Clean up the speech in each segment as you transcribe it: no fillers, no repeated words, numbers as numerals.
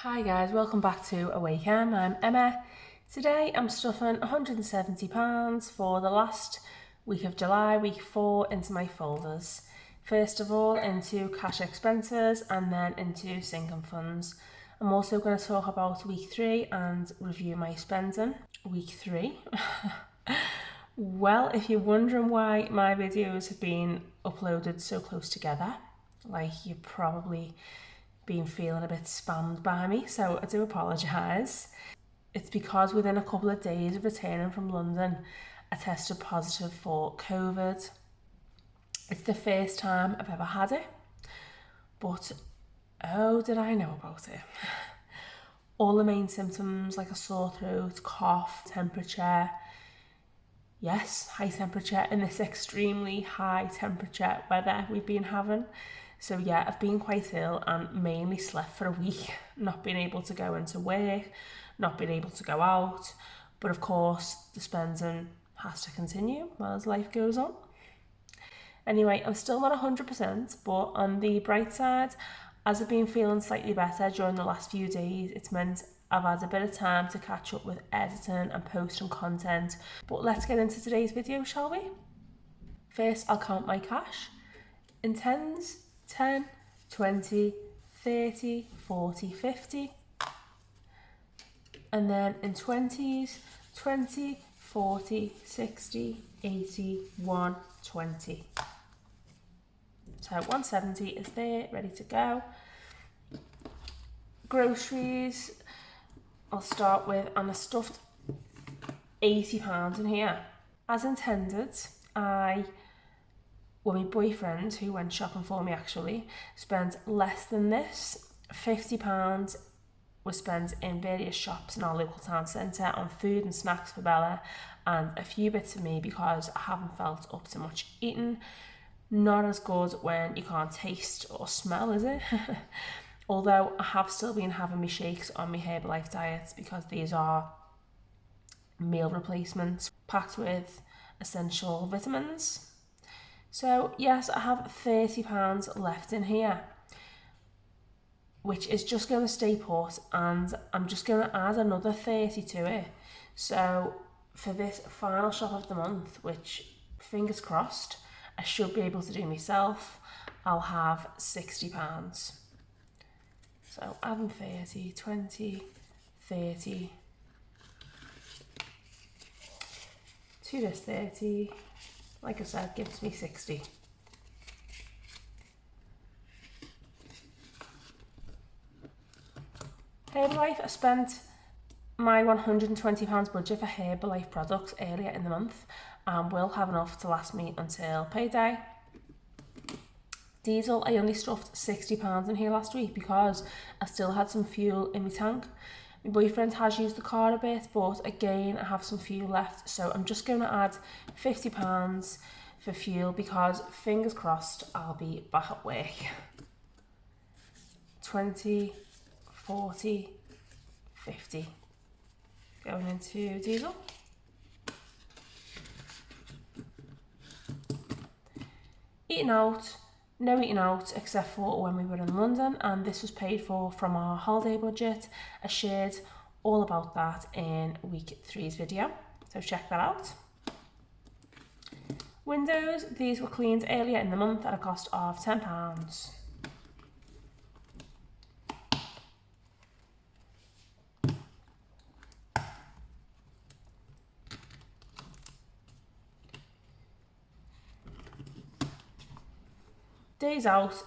Hi guys, welcome back to Awaken. I'm Emma. Today I'm stuffing £170 for the last week of July, week 4, into my folders. First of all into cash expenses and then into sinking funds. I'm also going to talk about week 3 and review my spending. Week 3. Well, if you're wondering why my videos have been uploaded so close together, like you're probably been feeling a bit spammed by me, so I do apologise. It's because within a couple of days of returning from London, I tested positive for COVID. It's the first time I've ever had it, but oh, did I know about it. All the main symptoms like a sore throat, cough, temperature. Yes, high temperature in this extremely high temperature weather we've been having. So yeah, I've been quite ill and mainly slept for a week, not being able to go into work, not being able to go out. But of course, the spending has to continue as life goes on. Anyway, I'm still not 100%, but on the bright side, as I've been feeling slightly better during the last few days, it's meant I've had a bit of time to catch up with editing and posting content. But let's get into today's video, shall we? First, I'll count my cash in tens. 10, 20, 30, 40, 50. And then in 20s, 20, 40, 60, 80, 120. So 170 is there, ready to go. Groceries, I'll start with, and I stuffed £80 in here. As intended, my boyfriend, who went shopping for me actually, spent less than this. £50 was spent in various shops in our local town centre on food and snacks for Bella and a few bits for me because I haven't felt up to much eating. Not as good when you can't taste or smell, is it? Although I have still been having my shakes on my Herbalife diets because these are meal replacements packed with essential vitamins. So yes, I have £30 left in here, which is just going to stay put, and I'm just going to add another 30 to it. So for this final shop of the month, which fingers crossed, I should be able to do myself, I'll have £60. So adding 30, 20, 30 to this 30. Like I said, gives me 60. Herbalife, I spent my £120 budget for Herbalife products earlier in the month and will have enough to last me until payday. Diesel, I only stuffed £60 in here last week because I still had some fuel in my tank. My boyfriend has used the car a bit, but again, I have some fuel left. So I'm just going to add £50 for fuel because fingers crossed I'll be back at work. 20, 40, 50. Going into diesel. Eating out. No eating out except for when we were in London, and this was paid for from our holiday budget. I shared all about that in week 3's video, so check that out. Windows, these were cleaned earlier in the month at a cost of £10. Days out,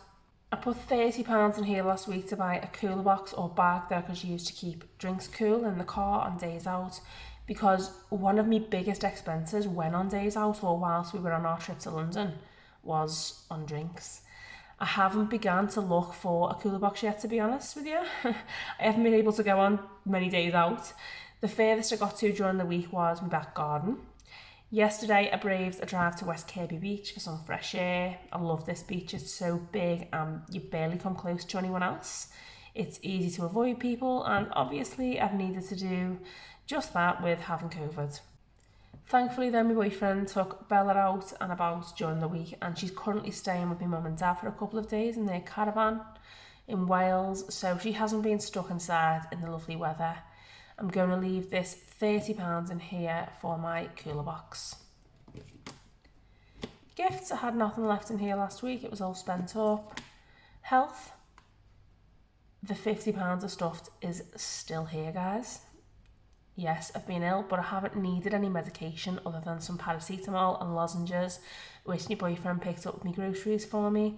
I put £30 in here last week to buy a cooler box or bag that I could use to keep drinks cool in the car on days out, because one of my biggest expenses when on days out or whilst we were on our trip to London was on drinks. I haven't begun to look for a cooler box yet, to be honest with you. I haven't been able to go on many days out. The furthest I got to during the week was my back garden. Yesterday, I braved a drive to West Kirby Beach for some fresh air. I love this beach, it's so big and you barely come close to anyone else. It's easy to avoid people, and obviously I've needed to do just that with having COVID. Thankfully then my boyfriend took Bella out and about during the week, and she's currently staying with my mum and dad for a couple of days in their caravan. in Wales, so she hasn't been stuck inside in the lovely weather. I'm going to leave this £30 in here for my cooler box. Gifts, I had nothing left in here last week, it was all spent up. Health, the £50 of stuff is still here, guys. Yes, I've been ill, but I haven't needed any medication other than some paracetamol and lozenges, which my boyfriend picked up with me groceries for me.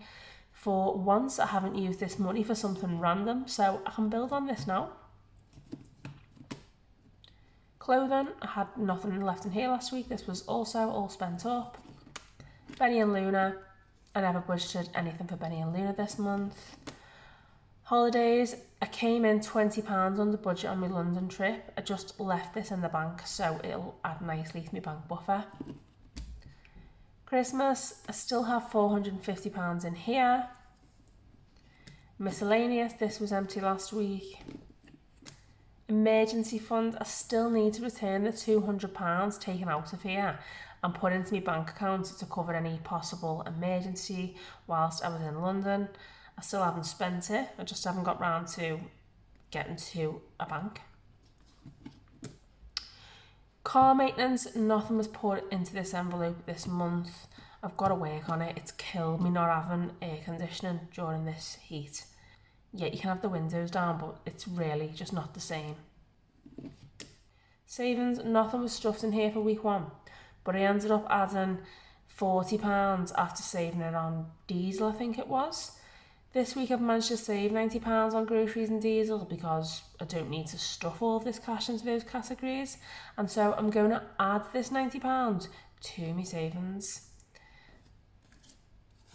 For once, I haven't used this money for something random, so I can build on this now. Clothing, I had nothing left in here last week. This was also all spent up. Benny and Luna, I never budgeted anything for Benny and Luna this month. Holidays, I came in £20 under budget on my London trip. I just left this in the bank, so it'll add nicely to my bank buffer. Christmas, I still have £450 in here. Miscellaneous, this was empty last week. Emergency fund, I still need to return the £200 taken out of here and put into my bank account to cover any possible emergency whilst I was in London. I still haven't spent it, I just haven't got round to getting to a bank. Car maintenance, nothing was put into this envelope this month. I've got to work on it. It's killed me not having air conditioning during this heat. Yeah, you can have the windows down, but it's really just not the same. Savings, nothing was stuffed in here for week 1, but I ended up adding £40 after saving it on diesel, I think it was. This week I've managed to save £90 on groceries and diesel because I don't need to stuff all of this cash into those categories. And so I'm going to add this £90 to my savings.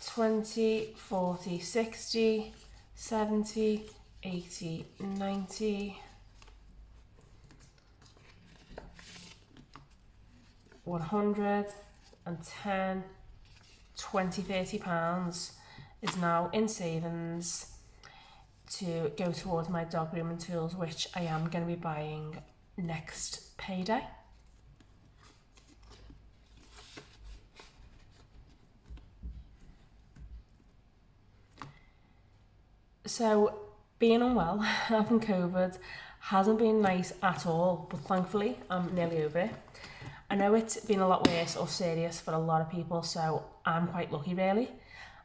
20, 40, 60, 70, 80, 90, 110, 20, £30 is now in savings to go towards my dog grooming tools, which I am going to be buying next payday. So being unwell, having COVID, hasn't been nice at all, but thankfully I'm nearly over it. I know it's been a lot worse or serious for a lot of people, so I'm quite lucky really.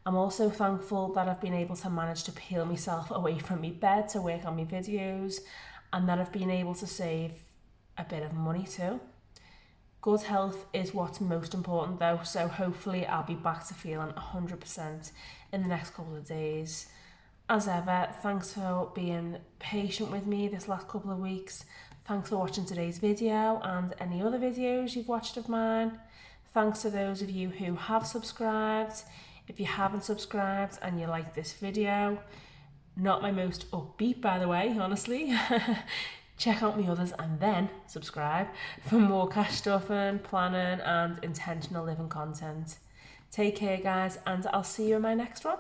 I'm also thankful that I've been able to manage to peel myself away from my bed to work on my videos, and that I've been able to save a bit of money too. Good health is what's most important though, so hopefully I'll be back to feeling 100% in the next couple of days. As ever, thanks for being patient with me this last couple of weeks. Thanks for watching today's video and any other videos you've watched of mine. Thanks to those of you who have subscribed. If you haven't subscribed and you like this video, not my most upbeat by the way, honestly, check out my others and then subscribe for more cash stuffing, planning and intentional living content. Take care guys, and I'll see you in my next one.